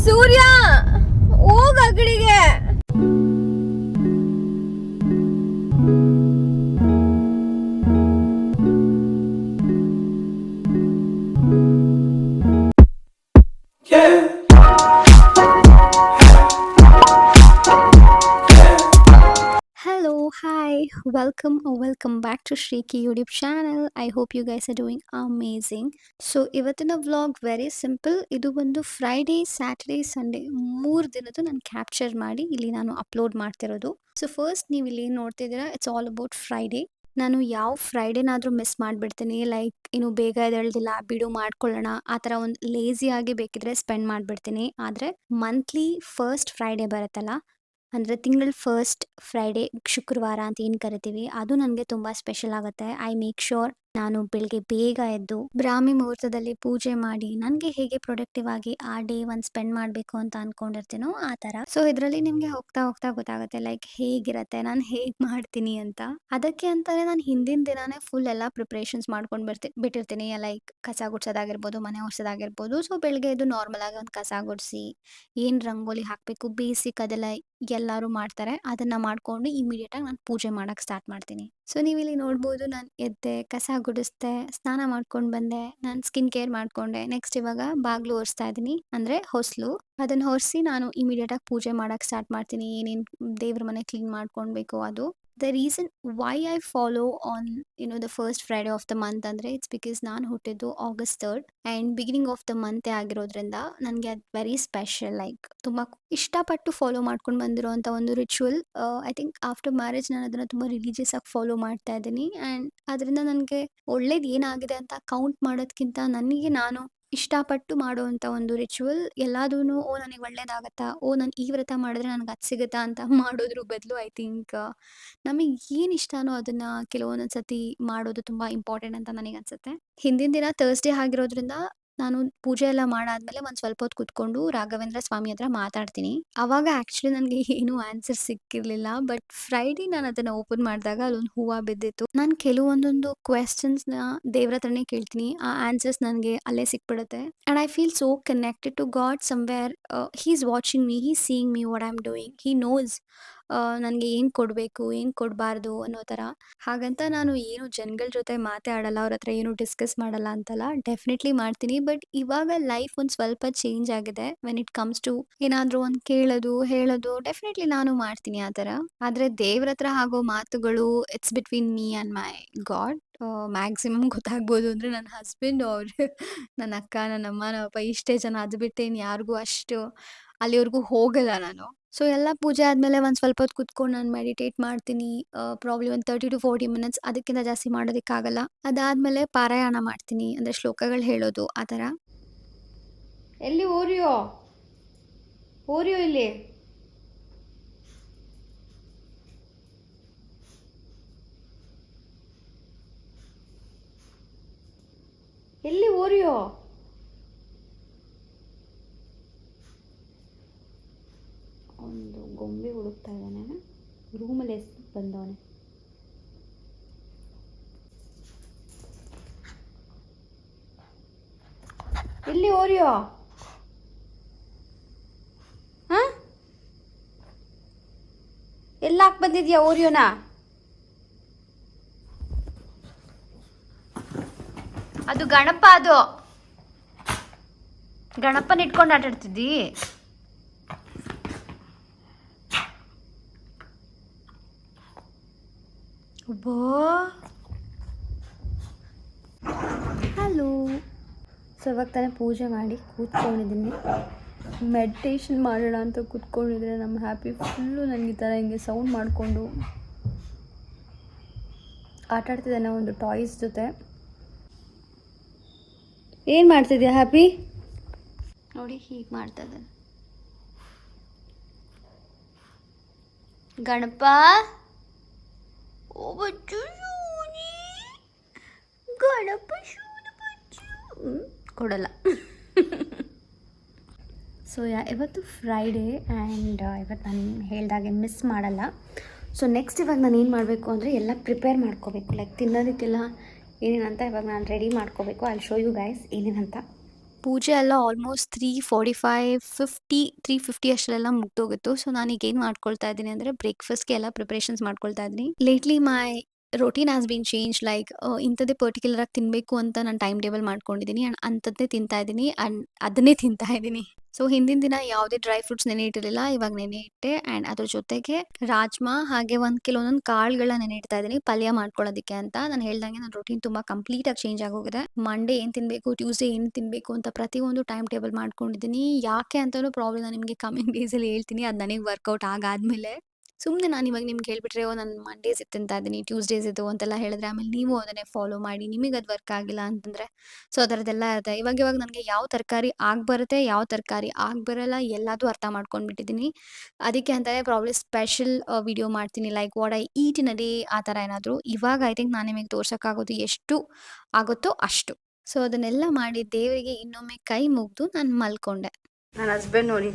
ಸೂರ್ಯ ಹೋಗ ಅಗಡಿಗೆ. Hello, hi, welcome back to Shriki YouTube channel. I hope you guys are doing amazing. So ಇವತ್ತಿನ vlog very simple. ಇದು ಬಂದು Friday, Saturday, Sunday 3 ದಿನದ್ದು ನಾನು capture ಮಾಡಿ ಇಲ್ಲಿ ನಾನು ಅಪ್ಲೋಡ್ ಮಾಡ್ತಿರೋದು. ಸೊ ಫಸ್ಟ್ ನೀವು ಇಲ್ಲಿ ಏನು ನೋಡ್ತಿದ್ದೀರಾ, ಇಟ್ಸ್ ಆಲ್ ಅಬೌಟ್ ಫ್ರೈಡೇ. ನಾನು ಯಾವ ಫ್ರೈಡೇನಾದರೂ ಮಿಸ್ ಮಾಡಿಬಿಡ್ತೀನಿ, ಲೈಕ್ ಇನ್ನು ಬೇಗ ಎದ್ದೇಳ್ದಿಲ್ಲ, ಬಿಡು ಮಾಡ್ಕೊಳ್ಳೋಣ ಆ ಥರ ಒಂದು ಲೇಸಿಯಾಗಿ ಬೇಕಿದ್ರೆ ಸ್ಪೆಂಡ್ ಮಾಡಿಬಿಡ್ತೀನಿ. ಆದರೆ ಮಂತ್ಲಿ ಫಸ್ಟ್ ಫ್ರೈಡೇ ಬರುತ್ತಲ್ಲ, ಅಂದರೆ ತಿಂಗಳ ಫಸ್ಟ್ ಫ್ರೈಡೇ, ಶುಕ್ರವಾರ ಅಂತ ಏನು ಕರಿತೀವಿ, ಅದು ನನಗೆ ತುಂಬ ಸ್ಪೆಷಲ್ ಆಗುತ್ತೆ. ಐ ಮೇಕ್ ಶ್ಯೂರ್ ನಾನು ಬೆಳಗ್ಗೆ ಬೇಗ ಎದ್ದು ಬ್ರಾಹ್ಮಿ ಮುಹೂರ್ತದಲ್ಲಿ ಪೂಜೆ ಮಾಡಿ ನನಗೆ ಹೇಗೆ ಪ್ರೊಡಕ್ಟಿವ್ ಆಗಿ ಆ ಡೇ ಒಂದು ಸ್ಪೆಂಡ್ ಮಾಡಬೇಕು ಅಂತ ಅನ್ಕೊಂಡಿರ್ತೀನೋ ಆ ಥರ. ಸೊ ಇದರಲ್ಲಿ ನಿಮಗೆ ಹೋಗ್ತಾ ಹೋಗ್ತಾ ಗೊತ್ತಾಗುತ್ತೆ ಲೈಕ್ ಹೇಗಿರತ್ತೆ, ನಾನು ಹೇಗೆ ಮಾಡ್ತೀನಿ ಅಂತ. ಅದಕ್ಕೆ ಅಂತಾನೆ ನಾನು ಹಿಂದಿನ ದಿನಾನೇ ಫುಲ್ ಎಲ್ಲ ಪ್ರಿಪ್ರೇಷನ್ಸ್ ಮಾಡ್ಕೊಂಡು ಬಿಟ್ಟಿರ್ತೀನಿ. ಲೈಕ್ ಕಸ ಗುಡ್ಸೋದಾಗಿರ್ಬೋದು, ಮನೆ ಒರೆಸೋದಾಗಿರ್ಬೋದು. ಸೊ ಬೆಳಗ್ಗೆ ಎದ್ದು ನಾರ್ಮಲ್ ಆಗಿ ಒಂದು ಕಸ ಗುಡಿಸಿ ಏನು ರಂಗೋಲಿ ಹಾಕಬೇಕು ಬೇಸಿಕ್ ಅದೆಲ್ಲ ಎಲ್ಲರೂ ಮಾಡ್ತಾರೆ, ಅದನ್ನ ಮಾಡ್ಕೊಂಡು ಇಮಿಡಿಯೇಟ್ ಆಗಿ ನಾನು ಪೂಜೆ ಮಾಡಕ್ ಸ್ಟಾರ್ಟ್ ಮಾಡ್ತೀನಿ. ಸೊ ನೀವು ಇಲ್ಲಿ ನೋಡ್ಬೋದು, ನಾನು ಎದ್ದೆ, ಕಸ ಗುಡಿಸ್ದೆ, ಸ್ನಾನ ಮಾಡ್ಕೊಂಡು ಬಂದೆ, ನಾನು ಸ್ಕಿನ್ ಕೇರ್ ಮಾಡ್ಕೊಂಡೆ. ನೆಕ್ಸ್ಟ್ ಇವಾಗ ಬಾಗ್ಲು ಒರೆಸ್ತಾ ಇದ್ದೀನಿ, ಅಂದ್ರೆ ಹೊಸ್ಲು. ಅದನ್ನ ಹೊರಿಸಿ ನಾನು ಇಮಿಡಿಯೇಟ್ ಆಗಿ ಪೂಜೆ ಮಾಡಕ್ ಸ್ಟಾರ್ಟ್ ಮಾಡ್ತೀನಿ. ಏನೇನು ದೇವ್ರ ಮನೆ ಕ್ಲೀನ್ ಮಾಡ್ಕೊಳ್ಬೇಕು ಅದು. The reason why I follow on the first Friday of the month ಅಂದರೆ ಇಟ್ಸ್ ಬಿಕಾಸ್ ನಾನು ಹುಟ್ಟಿದ್ದು August 3rd and beginning of the ಮಂತೇ ಆಗಿರೋದ್ರಿಂದ ನನಗೆ ಅದು ವೆರಿ ಸ್ಪೆಷಲ್. ಲೈಕ್ ತುಂಬ ಇಷ್ಟಪಟ್ಟು ಫಾಲೋ ಮಾಡ್ಕೊಂಡು ಬಂದಿರೋಂಥ ಒಂದು ritual. I think after marriage ನಾನು ಅದನ್ನು ತುಂಬ ರಿಲೀಜಿಯಸ್ ಆಗಿ ಫಾಲೋ ಮಾಡ್ತಾ ಇದ್ದೀನಿ. ಆ್ಯಂಡ್ ಅದರಿಂದ ನನಗೆ ಒಳ್ಳೇದು ಏನಾಗಿದೆ ಅಂತ ಕೌಂಟ್ ಮಾಡೋದಕ್ಕಿಂತ ನನಗೆ ನಾನು ಇಷ್ಟಪಟ್ಟು ಮಾಡುವಂಥ ಒಂದು ರಿಚುವಲ್. ಎಲ್ಲದೂ ಓ ನನಗೆ ಒಳ್ಳೇದಾಗತ್ತಾ, ಓ ನಾನು ಈ ವ್ರತ ಮಾಡಿದ್ರೆ ನನಗೆ ಅದು ಸಿಗುತ್ತಾ ಅಂತ ಮಾಡೋದ್ರ ಬದಲು ಐ ಥಿಂಕ್ ನಮಗೆ ಏನು ಇಷ್ಟನೋ ಅದನ್ನು ಕೆಲವೊಂದೊಂದು ಸತಿ ಮಾಡೋದು ತುಂಬ ಇಂಪಾರ್ಟೆಂಟ್ ಅಂತ ನನಗೆ ಅನಿಸುತ್ತೆ. ಹಿಂದಿನ ದಿನ ಥರ್ಸ್ಡೇ ಆಗಿರೋದ್ರಿಂದ ನಾನು ಪೂಜೆ ಎಲ್ಲ ಮಾಡಾದ್ಮೇಲೆ ಒಂದು ಸ್ವಲ್ಪ ಹೊತ್ತು ಕೂತ್ಕೊಂಡು ರಾಘವೇಂದ್ರ ಸ್ವಾಮಿ ಹತ್ರ ಮಾತಾಡ್ತೀನಿ. ಅವಾಗ ಆ್ಯಕ್ಚುಲಿ ನನಗೆ ಏನೂ ಆನ್ಸರ್ ಸಿಕ್ಕಿರಲಿಲ್ಲ. ಬಟ್ ಫ್ರೈಡೇ ನಾನು ಅದನ್ನು ಓಪನ್ ಮಾಡಿದಾಗ ಅಲ್ಲೊಂದು ಹೂವು ಬಿದ್ದಿತ್ತು. ನಾನು ಕೆಲವೊಂದೊಂದು ಕ್ವೆಶ್ಚನ್ಸ್ನ ದೇವ್ರ ಹತ್ರನೇ ಕೇಳ್ತೀನಿ, ಆ ಆನ್ಸರ್ಸ್ ನನಗೆ ಅಲ್ಲೇ ಸಿಕ್ಬಿಡುತ್ತೆ. And I feel so connected to God somewhere. He is watching me, he seeing me what I am doing, he knows ನನಗೆ ಏನು ಕೊಡಬೇಕು, ಏನು ಕೊಡಬಾರ್ದು ಅನ್ನೋ ಥರ. ಹಾಗಂತ ನಾನು ಏನು ಜನಗಳ ಜೊತೆ ಮಾತೇ ಆಡಲ್ಲ, ಅವ್ರ ಹತ್ರ ಏನು ಡಿಸ್ಕಸ್ ಮಾಡಲ್ಲ ಅಂತಲ್ಲ, ಡೆಫಿನೆಟ್ಲಿ ಮಾಡ್ತೀನಿ. ಬಟ್ ಇವಾಗ ಲೈಫ್ ಒಂದು ಸ್ವಲ್ಪ ಚೇಂಜ್ ಆಗಿದೆ ವೆನ್ ಇಟ್ ಕಮ್ಸ್ ಟು ಏನಾದರೂ ಒಂದು ಕೇಳೋದು ಹೇಳೋದು. ಡೆಫಿನೆಟ್ಲಿ ನಾನು ಮಾಡ್ತೀನಿ ಆ ಥರ. ಆದರೆ ದೇವ್ರ ಹತ್ರ ಆಗೋ ಮಾತುಗಳು it's between me and my God. Maximum ಗೊತ್ತಾಗ್ಬೋದು ಅಂದರೆ ನನ್ನ ಹಸ್ಬೆಂಡ್, ಅವ್ರು, ನನ್ನ ಅಕ್ಕ, ನನ್ನ ಅಮ್ಮ, ನಮ್ಮ ಅಪ್ಪ, ಇಷ್ಟೇ ಜನ. ಅದು ಬಿಟ್ಟೇನು ಯಾರಿಗೂ ಅಷ್ಟು ಅಲ್ಲಿವರೆಗೂ ಹೋಗಲ್ಲ ನಾನು. ಸೊ ಎಲ್ಲ ಪೂಜೆ ಆದಮೇಲೆ ಒಂದು ಸ್ವಲ್ಪ ಹೊತ್ತು ಕೂತ್ಕೊಂಡು ನಾನು ಮೆಡಿಟೇಟ್ ಮಾಡ್ತೀನಿ. ಪ್ರಾಬ್ಲಿ ಒಂದು 30 to 40 ಮಿನಿಟ್ಸ್, ಅದಕ್ಕಿಂತ ಜಾಸ್ತಿ ಮಾಡೋದಕ್ಕಾಗಲ್ಲ. ಅದಾದಮೇಲೆ ಪಾರಾಯಣ ಮಾಡ್ತೀನಿ, ಅಂದರೆ ಶ್ಲೋಕಗಳು ಹೇಳೋದು ಆ ಥರ. ಎಲ್ಲಿ ಓರಿಯೋ ಓರಿಯೋ ಇಲ್ಲಿ ಎಲ್ಲಿ ಓರಿಯೋ? ಒಂದು ಗೊಂಬೆ ಹುಡುಕ್ತಾ ಇದ್ದಾನೆ, ರೂಮಲ್ಲಿ ಬಂದವನೆ. ಎಲ್ಲಿ ಓರಿಯೋ? ಹಾಂ, ಎಲ್ಲ ಹಾಕಿ ಬಂದಿದ್ಯಾ ಓರಿಯೋನ? ಅದು ಗಣಪ, ಅದು ಗಣಪನ ಇಟ್ಕೊಂಡು ಆಟಾಡ್ತಿದ್ದಿ. ಹಲೋ. ಸೊ ಇವಾಗ ತಾನೇ ಪೂಜೆ ಮಾಡಿ ಕೂತ್ಕೊಂಡಿದ್ದೀನಿ. ಮೆಡಿಟೇಷನ್ ಮಾಡೋಣ ಅಂತ ಕೂತ್ಕೊಂಡಿದ್ರೆ ನಮ್ಮ ಹ್ಯಾಪಿ ಫುಲ್ಲು ನನಗೆ ಈ ಥರ ಹಿಂಗೆ ಸೌಂಡ್ ಮಾಡಿಕೊಂಡು ಆಟಾಡ್ತಿದ್ದಾನೆ ಒಂದು ಟಾಯ್ಸ್ ಜೊತೆ. ಏನು ಮಾಡ್ತಿದ್ಯಾ ಹ್ಯಾಪಿ? ನೋಡಿ ಹೀಗೆ ಮಾಡ್ತಾ ಇದ್ದಾನೆ. ಗಣಪ ಓ ಬಚ್ಚು ಗಣಪ ಕೊಡಲ್ಲ. ಸೊ ಇವತ್ತು ಫ್ರೈಡೇ ಆ್ಯಂಡ್ ಇವತ್ತು ನಾನು ಹೇಳ್ದಾಗೆ ಮಿಸ್ ಮಾಡಲ್ಲ. ಸೊ ನೆಕ್ಸ್ಟ್ ಇವಾಗ ನಾನು ಏನು ಮಾಡಬೇಕು ಅಂದರೆ ಎಲ್ಲ ಪ್ರಿಪೇರ್ ಮಾಡ್ಕೋಬೇಕು. ಲೈಕ್ ತಿನ್ನೋದಕ್ಕೆಲ್ಲ ಏನೇನಂತ ಇವಾಗ ನಾನು ರೆಡಿ ಮಾಡ್ಕೋಬೇಕು. ಐ ಶೋ ಯು ಗೈಸ್ ಏನೇನಂತ. ಪೂಜೆ ಎಲ್ಲ ಆಲ್ಮೋಸ್ಟ್ 3:45, 3:50 ಅಷ್ಟರಲ್ಲೆಲ್ಲ ಮುಗ್ದೋಗಿತ್ತು. ಸೊ ನಾನೀಗ ಏನ್ ಮಾಡ್ಕೊಳ್ತಾ ಇದ್ದೀನಿ ಅಂದ್ರೆ ಬ್ರೇಕ್‌ಫಾಸ್ಟ್‌ಗೆ ಎಲ್ಲ ಪ್ರಿಪರೇಷನ್ಸ್ ಮಾಡ್ಕೊಳ್ತಾ ಇದ್ದೀನಿ. Lately my routine has been change like ಇಂಥದ್ದೇ ಪರ್ಟಿಕ್ಯುಲರ್ ಆಗಿ ತಿನ್ಬೇಕು ಅಂತ ನಾನು ಟೈಮ್ ಟೇಬಲ್ ಮಾಡ್ಕೊಂಡಿದ್ದೀನಿ ಅಂಡ್ ಅಂಥದ್ದೇ ತಿಂತಾ ಇದ್ದೀನಿ ಅಂಡ್ ಅದನ್ನೇ ತಿಂತಾ ಇದ್ದೀನಿ. ಸೊ ಹಿಂದಿನ ದಿನ ಯಾವುದೇ ಡ್ರೈ ಫ್ರೂಟ್ಸ್ ನೆನೆ ಇಟ್ಟಿರಲಿಲ್ಲ. ಇವಾಗ ನೆನೆ ಇಟ್ಟೆ ಅಂಡ್ ಅದ್ರ ಜೊತೆಗೆ ರಾಜ್ಮಾ ಹಾಗೆ ಕೆಲವೊಂದೊಂದು ಕಾಳುಗಳನ್ನ ನೆನೆ ಇಡ್ತಾ ಇದ್ದೀನಿ ಪಲ್ಯ ಮಾಡ್ಕೊಳ್ಳೋದಕ್ಕೆ ಅಂತ. ನಾನು ಹೇಳ್ದಂಗೆ ನನ್ನ ರೊಟೀನ್ ತುಂಬಾ ಕಂಪ್ಲೀಟ್ ಆಗಿ ಚೇಂಜ್ ಆಗೋಗಿದೆ. ಮಂಡೇ ಏನ್ ತಿನ್ಬೇಕು, ಟ್ಯೂಸ್ಡೇ ಏನ್ ತಿನ್ಬೇಕು ಅಂತ ಪ್ರತಿಯೊಂದು ಟೈಮ್ ಟೇಬಲ್ ಮಾಡ್ಕೊಂಡಿದ್ದೀನಿ. ಯಾಕೆ ಅಂತಾನೂ ಪ್ರಾಬ್ಲಮ್ ನಾನು ನಿಮಗೆ ಕಮಿಂಗ್ ಡೇಸಲ್ಲಿ ಹೇಳ್ತೀನಿ. ಅದು ನನಗೆ ವರ್ಕೌಟ್ ಆಗಾದ್ಮೇಲೆ. ಸುಮ್ನೆ ನಾನು ಇವಾಗ ನಿಮ್ಗೆ ಹೇಳ್ಬಿಟ್ರೆ, ಓಹ್! ನಾನು ಮಂಡೇಸ್ ಇದು ತಿಂತಾ ಇದ್ದೀನಿ, ಟ್ಯೂಸ್ಡೇಸ್ ಇದು ಅಂತೆಲ್ಲ ಹೇಳಿದ್ರೆ ಆಮೇಲೆ ನೀವು ಅದನ್ನೇ ಫಾಲೋ ಮಾಡಿ ನಿಮಗೆ ಅದು ವರ್ಕ್ ಆಗಿಲ್ಲ ಅಂತಂದ್ರೆ ಸೊ ಆ ಥರದ್ದೆಲ್ಲ ಇರುತ್ತೆ. ಇವಾಗ ನನಗೆ ಯಾವ ತರಕಾರಿ ಬರುತ್ತೆ, ಯಾವ ತರಕಾರಿ ಬರಲ್ಲ ಎಲ್ಲದೂ ಅರ್ಥ ಮಾಡ್ಕೊಂಡ್ಬಿಟ್ಟಿದ್ದೀನಿ. ಅದಕ್ಕೆ ಅಂತಾನೆ ಪ್ರಾಬ್ಲಿ ಸ್ಪೆಷಲ್ ವಿಡಿಯೋ ಮಾಡ್ತೀನಿ like what I eat in a day ಆ ಥರ ಏನಾದರೂ. ಇವಾಗ ಐ ಥಿಂಕ್ ನಾನು ನಿಮಗೆ ತೋರ್ಸೋಕ್ಕಾಗೋದು ಎಷ್ಟು ಆಗುತ್ತೋ ಅಷ್ಟು. ಸೊ ಅದನ್ನೆಲ್ಲ ಮಾಡಿ ದೇವರಿಗೆ ಇನ್ನೊಮ್ಮೆ ಕೈ ಮುಗಿದು ನಾನು ಮಲ್ಕೊಂಡೆ. ನನ್ನ ಹಸ್ಬೆಂಡ್ ನೋಡಿ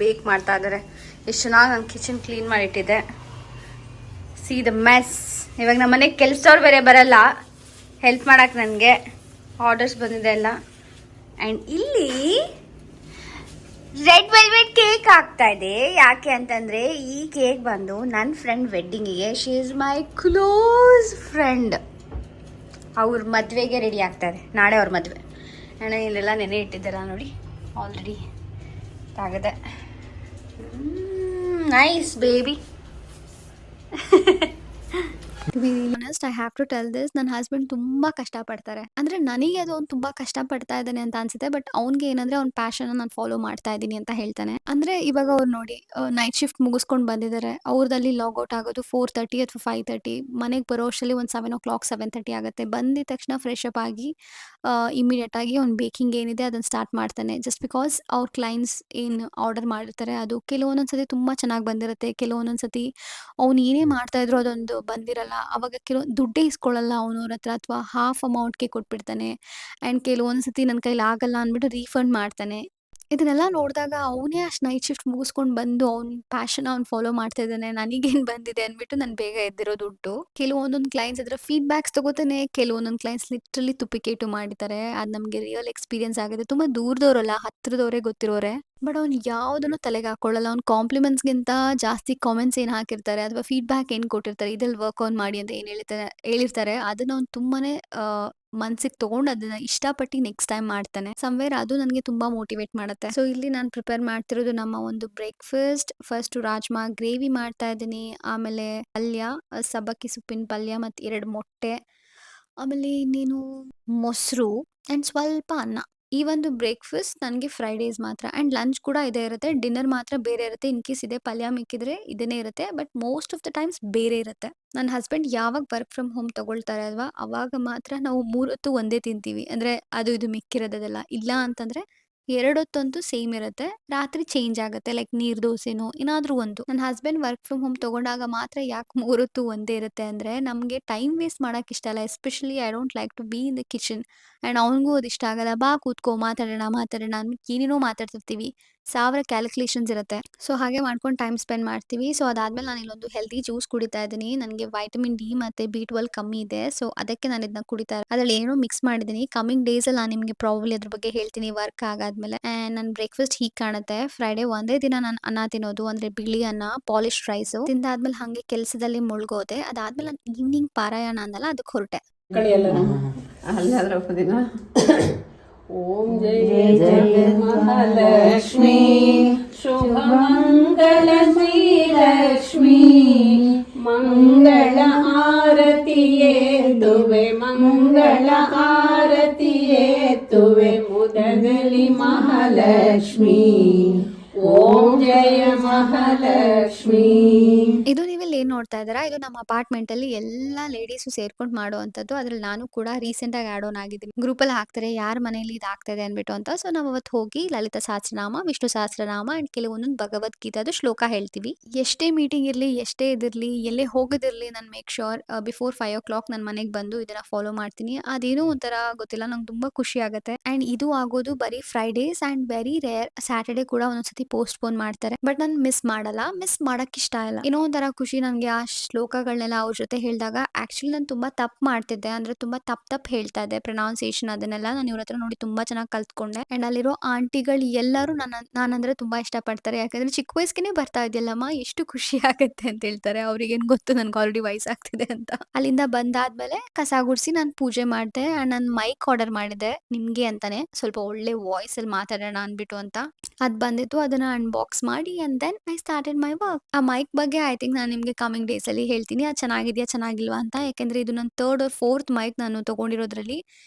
ಬೇಕ್ ಮಾಡ್ತಾ ಇದ್ದಾರೆ. ಎಷ್ಟು ಚೆನ್ನಾಗಿ ನಾನು ಕಿಚನ್ ಕ್ಲೀನ್ ಮಾಡಿಟ್ಟಿದ್ದೆ. See the mess. ಇವಾಗ ನಮ್ಮ ಮನೆಗೆ ಕೆಲಸದವ್ರು ಬೇರೆ ಬರಲ್ಲ ಹೆಲ್ಪ್ ಮಾಡಕ್ಕೆ. ನನಗೆ ಆರ್ಡರ್ಸ್ ಬಂದಿದೆ ಎಲ್ಲ. ಆ್ಯಂಡ್ ಇಲ್ಲಿ ರೆಡ್ ವೆಲ್ವೆಟ್ ಕೇಕ್ ಆಗ್ತಾ ಇದೆ. ಯಾಕೆ ಅಂತಂದರೆ ಈ ಕೇಕ್ ಬಂದು ನನ್ನ ಫ್ರೆಂಡ್ ವೆಡ್ಡಿಂಗಿಗೆ. She is my close friend. ಅವ್ರ ಮದುವೆಗೆ ರೆಡಿ ಆಗ್ತಾರೆ. ನಾಳೆ ಅವ್ರ ಮದುವೆ. ಆ್ಯಂಡ್ ಇಲ್ಲೆಲ್ಲ ನೆನೆ ಇಟ್ಟಿದ್ದಾರ ನೋಡಿ ಆಲ್ರೆಡಿ ತಾಗದೆ. Nice baby. To be honest I have to tell this, ನನ್ನ ಹಸ್ಬೆಂಡ್ ತುಂಬ ಕಷ್ಟಪಡ್ತಾರೆ. ಅಂದರೆ ನನಗೆ ಅದು ಅವ್ನು ತುಂಬ ಕಷ್ಟಪಡ್ತಾ ಇದ್ದಾನೆ ಅಂತ ಅನ್ಸುತ್ತೆ. ಬಟ್ ಅವ್ನಿಗೆ ಏನಂದರೆ ಅವ್ನ ಪ್ಯಾಷನ್ನ ನಾನು ಫಾಲೋ ಮಾಡ್ತಾ ಇದ್ದೀನಿ ಅಂತ ಹೇಳ್ತಾನೆ. ಅಂದರೆ ಇವಾಗ ಅವ್ರು ನೋಡಿ ನೈಟ್ ಶಿಫ್ಟ್ ಮುಗಿಸ್ಕೊಂಡು ಬಂದಿದ್ದಾರೆ. ಅವ್ರದಲ್ಲಿ ಲಾಗೌಟ್ ಆಗೋದು 4:30 ಅಥವಾ 5:30. ಮನೆಗೆ ಬರೋ ಅಷ್ಟರಲ್ಲಿ ಒಂದು 7:00, 7:30 ಆಗುತ್ತೆ. ಬಂದಿದ ತಕ್ಷಣ ಫ್ರೆಶ್ ಅಪ್ ಆಗಿ ಇಮಿಡಿಯೇಟಾಗಿ ಅವ್ನು ಬೇಕಿಂಗ್ ಏನಿದೆ ಅದನ್ನು ಸ್ಟಾರ್ಟ್ ಮಾಡ್ತಾನೆ. ಜಸ್ಟ್ ಬಿಕಾಸ್ ಅವ್ರ ಕ್ಲೈಂಟ್ಸ್ ಏನು ಆರ್ಡರ್ ಮಾಡಿರ್ತಾರೆ ಅದು ಕೆಲವೊಂದೊಂದು ಸತಿ ತುಂಬ ಚೆನ್ನಾಗಿ ಬಂದಿರುತ್ತೆ. ಕೆಲವೊಂದೊಂದು ಸತಿ ಅವ್ನು ಏನೇ ಮಾಡ್ತಾ ಇದ್ರು ಅದೊಂದು ಬಂದಿರಲ್ಲ. ಅವಾಗ ದುಡ್ಡೇ ಇಸ್ಕೊಳ್ಳಲ್ಲ ಅವನು ಅವ್ರ ಹತ್ರ ಅಥವಾ ಹಾಫ್ ಅಮೌಂಟ್‌ಗೆ ಕೊಟ್ಬಿಡ್ತಾನೆ. ಆ್ಯಂಡ್ ಕೆಲವೊಂದು ಸತಿ ನನ್ನ ಕೈಲಿ ಆಗಲ್ಲ ಅಂದ್ಬಿಟ್ಟು ರೀಫಂಡ್ ಮಾಡ್ತಾನೆ. ಇದನ್ನೆಲ್ಲ ನೋಡಿದಾಗ ಅವನೇ ಅಷ್ಟು ನೈಟ್ ಶಿಫ್ಟ್ ಮುಗಿಸ್ಕೊಂಡು ಬಂದು ಅವ್ನ ಪ್ಯಾಷನ್ ಅವ್ನು ಫಾಲೋ ಮಾಡ್ತಾ ಇದ್ದಾನೆ. ನನಗೇನು ಬಂದಿದೆ ಅಂದ್ಬಿಟ್ಟು ನಾನು ಬೇಗ ಎದ್ದಿರೋ ದುಡ್ಡು. ಕೆಲವೊಂದೊಂದು ಕ್ಲೈಂಟ್ಸ್ ಅದರ ಫೀಡ್‌ಬ್ಯಾಕ್ಸ್ ತಗೋತಾನೆ. ಕೆಲವೊಂದೊಂದು ಕ್ಲೈಂಟ್ಸ್ ಲಿಟ್ರಲಿ ತುಪ್ಪಿಕೇಟು ಮಾಡಿದ್ದಾರೆ. ಅದು ನಮಗೆ ರಿಯಲ್ ಎಕ್ಸ್‌ಪೀರಿಯನ್ಸ್ ಆಗಿದೆ. ತುಂಬ ದೂರದವರಲ್ಲ, ಹತ್ತಿರದವರೇ ಗೊತ್ತಿರೋರೆ. ಬಟ್ ಅವ್ನು ಯಾವುದನ್ನು ತಲೆಗೆ ಹಾಕ್ಕೊಳ್ಳಲ್ಲ. ಅವ್ನು ಕಾಂಪ್ಲಿಮೆಂಟ್ಸ್‌ಗಿಂತ ಜಾಸ್ತಿ ಕಾಮೆಂಟ್ಸ್ ಏನು ಹಾಕಿರ್ತಾರೆ ಅಥವಾ ಫೀಡ್‌ಬ್ಯಾಕ್ ಏನು ಕೊಟ್ಟಿರ್ತಾರೆ, ಇದ್ರಲ್ಲಿ ವರ್ಕ್ ಆನ್ ಮಾಡಿ ಅಂತ ಏನು ಹೇಳಿರ್ತಾರೆ ಅದನ್ನ ಅವ್ನು ತುಂಬಾನೇ ಮನ್ಸಿಗೆ ತಗೊಂಡು ಅದನ್ನ ಇಷ್ಟಪಟ್ಟು ನೆಕ್ಸ್ಟ್ ಟೈಮ್ ಮಾಡ್ತಾನೆ. ಸಮ್‌ವೇರ್ ಅದು ನನಗೆ ತುಂಬಾ ಮೋಟಿವೇಟ್ ಮಾಡುತ್ತೆ. ಸೊ ಇಲ್ಲಿ ನಾನು ಪ್ರಿಪೇರ್ ಮಾಡ್ತಿರೋದು ನಮ್ಮ ಒಂದು ಬ್ರೇಕ್‌ಫಾಸ್ಟ್. ಫಸ್ಟ್ ರಾಜ್ಮಾ ಗ್ರೇವಿ ಮಾಡ್ತಾ ಇದ್ದೀನಿ. ಆಮೇಲೆ ಪಲ್ಯ, ಸಬ್ಬಕ್ಕಿ ಸೊಪ್ಪಿನ ಪಲ್ಯ ಮತ್ತು 2 ಮೊಟ್ಟೆ. ಆಮೇಲೆ ಇನ್ನೇನು ಮೊಸರು ಆ್ಯಂಡ್ ಸ್ವಲ್ಪ ಅನ್ನ. ಈ ಒಂದು ಬ್ರೇಕ್‌ಫಾಸ್ಟ್ ನನಗೆ ಫ್ರೈಡೇಸ್ ಮಾತ್ರ ಆ್ಯಂಡ್ ಲಂಚ್ ಕೂಡ ಇದೇ ಇರುತ್ತೆ. ಡಿನ್ನರ್ ಮಾತ್ರ ಬೇರೆ ಇರುತ್ತೆ. ಇನ್ ಕೇಸ್ ಇದೇ ಪಲ್ಯ ಮಿಕ್ಕಿದ್ರೆ ಇದನ್ನೇ ಇರುತ್ತೆ. But most of the times ಬೇರೆ ಇರುತ್ತೆ. ನನ್ನ ಹಸ್ಬೆಂಡ್ ಯಾವಾಗ ವರ್ಕ್ ಫ್ರಮ್ ಹೋಮ್ ತಗೊಳ್ತಾರೆ ಅಲ್ವಾ, ಅವಾಗ ಮಾತ್ರ ನಾವು 3 ಹೊತ್ತು ಒಂದೇ ತಿಂತೀವಿ. ಅಂದರೆ ಅದು ಇದು ಮಿಕ್ಕಿರೋದೆಲ್ಲ. ಇಲ್ಲ ಅಂತಂದ್ರೆ 2 ಹೊತ್ತಂತೂ ಸೇಮ್ ಇರುತ್ತೆ. ರಾತ್ರಿ ಚೇಂಜ್ ಆಗುತ್ತೆ. ಲೈಕ್ ನೀರು ದೋಸೆನೋ ಏನಾದ್ರೂ ಒಂದು. ನನ್ನ ಹಸ್ಬೆಂಡ್ ವರ್ಕ್ ಫ್ರಮ್ ಹೋಮ್ ತಗೊಂಡಾಗ ಮಾತ್ರ ಯಾಕೆ 3 ಹೊತ್ತು ಒಂದೇ ಇರುತ್ತೆ ಅಂದ್ರೆ, ನಮಗೆ ಟೈಮ್ ವೇಸ್ಟ್ ಮಾಡಕ್ಕೆ ಇಷ್ಟ ಇಲ್ಲ. Especially I don't like to be in the kitchen. And ಅವ್ನಿಗೂ ಅದು ಇಷ್ಟ ಆಗಲ್ಲ. ಬಾ ಕೂತ್ಕೋ ಮಾತಾಡೋಣ ಮಾತಾಡೋಣ ಅಂದ್ಬಿಟ್ಟು ಏನೇನೋ ಮಾತಾಡ್ತಿರ್ತೀವಿ. 1000 ಕ್ಯಾಲ್ಕುಲೇಷನ್ಸ್ ಇರುತ್ತೆ. ಸೊ ಹಾಗೆ ಮಾಡ್ಕೊಂಡು ಟೈಮ್ ಸ್ಪೆಂಡ್ ಮಾಡ್ತೀವಿ. ಸೊ ಅದಾದ್ಮೇಲೆ ನಾನು ಇಲ್ಲೊಂದು ಹೆಲ್ದಿ ಜ್ಯೂಸ್ ಕುಡಿತಾ ಇದ್ದೀನಿ. ನನಗೆ ವೈಟಮಿನ್ ಡಿ ಮತ್ತು B12 ಕಮ್ಮಿ ಇದೆ. ಸೊ ಅದಕ್ಕೆ ನಾನು ಇದನ್ನ ಕುಡಿತಾ ಇರೋದು. ಅದ್ರಲ್ಲಿ ಏನೋ ಮಿಕ್ಸ್ ಮಾಡಿದ್ದೀನಿ. ಕಮಿಂಗ್ ಡೇಸಲ್ಲಿ ನಾನು ನಿಮಗೆ ಪ್ರಾಬಬ್ಲಿ ಅದ್ರ ಬಗ್ಗೆ ಹೇಳ್ತೀನಿ ವರ್ಕ್ ಆಗಾದ್ಮೇಲೆ. ಆ್ಯಂಡ್ ನನ್ನ ಬ್ರೇಕ್‌ಫಾಸ್ಟ್ ಹೀಗೆ ಕಾಣುತ್ತೆ. ಫ್ರೈಡೇ ಒಂದೇ ದಿನ ನಾನು ಅನ್ನ ತಿನ್ನೋದು, ಅಂದರೆ ಬಿಳಿ ಅನ್ನ, ಪಾಲಿಶ್ಡ್ ರೈಸು. ತಿಂದಾದ್ಮೇಲೆ ಹಾಗೆ ಕೆಲಸದಲ್ಲಿ ಮುಳುಗೋದೆ. ಅದಾದ್ಮೇಲೆ ನಾನು ಈವ್ನಿಂಗ್ ಪಾರಾಯಣ ಅಂದಲ್ಲ ಅದಕ್ಕೆ ಹೊರಟೆ. ಅಲ್ಲಾದ್ರೆ ಒಪ್ಪದಿನ. ಓಂ ಜಯ ಜಯ ಮಹಾಲಕ್ಷ್ಮೀ ಶುಭಮಂಗಲ ಶ್ರೀಲಕ್ಷ್ಮೀ ಮಂಗಳ ಆರತಿಯೇ ತುವೆ ಮಂಗಳ ಆರತಿಯೇ ತುವೆ ಮುದಗಲಿ ಮಹಾಲಕ್ಷ್ಮೀ. ಓಂ ಜಯ ಮಹಾಲಕ್ಷ್ಮೀ. ಇದು ನೀವಿಲ್ಲಿ ಏನ್ ನೋಡ್ತಾ ಇದ್ದೀರಾ, ಇದು ನಮ್ಮ ಅಪಾರ್ಟ್ಮೆಂಟ್ ಅಲ್ಲಿ ಎಲ್ಲಾ ಲೇಡೀಸು ಸೇರ್ಕೊಂಡು ಮಾಡುವಂಥದ್ದು. ಅದ್ರಲ್ಲಿ ನಾನು ಕೂಡ ರೀಸೆಂಟ್ ಆಗಿ ಆಡ್ ಆನ್ ಆಗಿದ್ದೀನಿ. ಗ್ರೂಪಲ್ಲಿ ಹಾಕ್ತಾರೆ ಯಾರ ಮನೆಯಲ್ಲಿ ಇದು ಆಗ್ತಾ ಇದೆ ಅಂದ್ಬಿಟ್ಟು ಅಂತ. ಸೊ ನಾವು ಅವತ್ತು ಹೋಗಿ ಲಲಿತಾ ಸಹಸ್ರನಾಮ, ವಿಷ್ಣು ಸಹಸ್ರನಾಮ ಅಂಡ್ ಕೆಲವೊಂದೊಂದು ಭಗವದ್ಗೀತಾದ ಶ್ಲೋಕ ಹೇಳ್ತೀವಿ. ಎಷ್ಟೇ ಮೀಟಿಂಗ್ ಇರಲಿ, ಎಷ್ಟೇ ಇದಿರಲಿ, ಎಲ್ಲೇ ಹೋಗೋದಿರಲಿ, ನಾನು ಮೇಕ್ ಶೋರ್ ಬಿಫೋರ್ 5 o'clock ನನ್ನ ಮನೆಗೆ ಬಂದು ಇದನ್ನ ಫಾಲೋ ಮಾಡ್ತೀನಿ. ಅದೇನೋ ಒಂಥರ ಗೊತ್ತಿಲ್ಲ, ನಂಗೆ ತುಂಬಾ ಖುಷಿ ಆಗುತ್ತೆ. ಅಂಡ್ ಇದು ಆಗೋದು ಬರೀ Fridays and very rare. Saturday ಕೂಡ ಒಂದೊಂದ್ಸತಿ ಪೋಸ್ಟ್‌ಪೋನ್ ಮಾಡ್ತಾರೆ. ಬಟ್ ನಾನು ಮಿಸ್ ಮಾಡಲ್ಲ. ಮಿಸ್ ಮಾಡಕ್ ಇಷ್ಟ ಇಲ್ಲ. ಏನೋ ಒಂಥರ ಖುಷಿ. ನಾನು ನನಗೆ ಆ ಶ್ಲೋಕಗಳನ್ನೆಲ್ಲ ಅವ್ರ ಜೊತೆ ಹೇಳಿದಾಗ ಆ್ಯಕ್ಚುಲಿ ನಾನು ತುಂಬ ತಪ್ಪು ಮಾಡ್ತಿದ್ದೆ. ಅಂದರೆ ತುಂಬ ತಪ್ಪು ಹೇಳ್ತಾ ಇದ್ದೆ ಪ್ರೊನೌನ್ಸಿಯೇಷನ್ ಅದನ್ನೆಲ್ಲ ನಾನು ಇವ್ರ ಹತ್ರ ನೋಡಿ ತುಂಬ ಚೆನ್ನಾಗಿ ಕಲ್ತ್ಕೊಂಡೆ. ಆ್ಯಂಡ್ ಅಲ್ಲಿರೋ ಆಂಟಿಗಳು ಎಲ್ಲರೂ ನಾನಂದರೆ ತುಂಬ ಇಷ್ಟಪಡ್ತಾರೆ. ಯಾಕಂದರೆ ಚಿಕ್ಕ ವಯಸ್ಸಿಗೆ ಬರ್ತಾ ಇದೆಯಲ್ಲಮ್ಮ ಎಷ್ಟು ಖುಷಿ ಆಗುತ್ತೆ ಅಂತ ಹೇಳ್ತಾರೆ. ಅವ್ರಿಗೇನು ಗೊತ್ತು ನನಗೆ ಆಲ್ರೆಡಿ ವಯಸ್ಸಾಗ್ತಿದೆ ಅಂತ. ಅಲ್ಲಿಂದ ಬಂದಾದ್ಮೇಲೆ ಕಸ ಗುಡಿಸಿ ನಾನು ಪೂಜೆ ಮಾಡಿದೆ. ಆ್ಯಂಡ್ ನಾನು ಮೈಕ್ ಆರ್ಡರ್ ಮಾಡಿದ್ದೆ ನಿಮಗೆ ಅಂತಾನೆ, ಸ್ವಲ್ಪ ಒಳ್ಳೆ ವಾಯ್ಸಲ್ಲಿ ಮಾತಾಡೋಣ ಅಂದ್ಬಿಟ್ಟು ಅಂತ. ಅದು ಬಂದಿತ್ತು, ಅದನ್ನ ಅನ್ಬಾಕ್ಸ್ ಮಾಡಿ and then I started my work. ಆ ಮೈಕ್ ಬಗ್ಗೆ ಐ ಥಿಂಕ್ ನಾನು ನಿಮಗೆ ಕಮಿಂಗ್ ಡೇಸಲ್ಲಿ ಹೇಳ್ತೀನಿ, ಅದು ಚೆನ್ನಾಗಿದೆಯಾ ಚೆನ್ನಾಗಿಲ್ವಾ ಅಂತ. ಯಾಕೆಂದರೆ ಇದು ನನ್ನ 3rd or 4th ಮೈಕ್ ನಾನು ತೊಗೊಂಡಿರೋದ್ರಲ್ಲಿ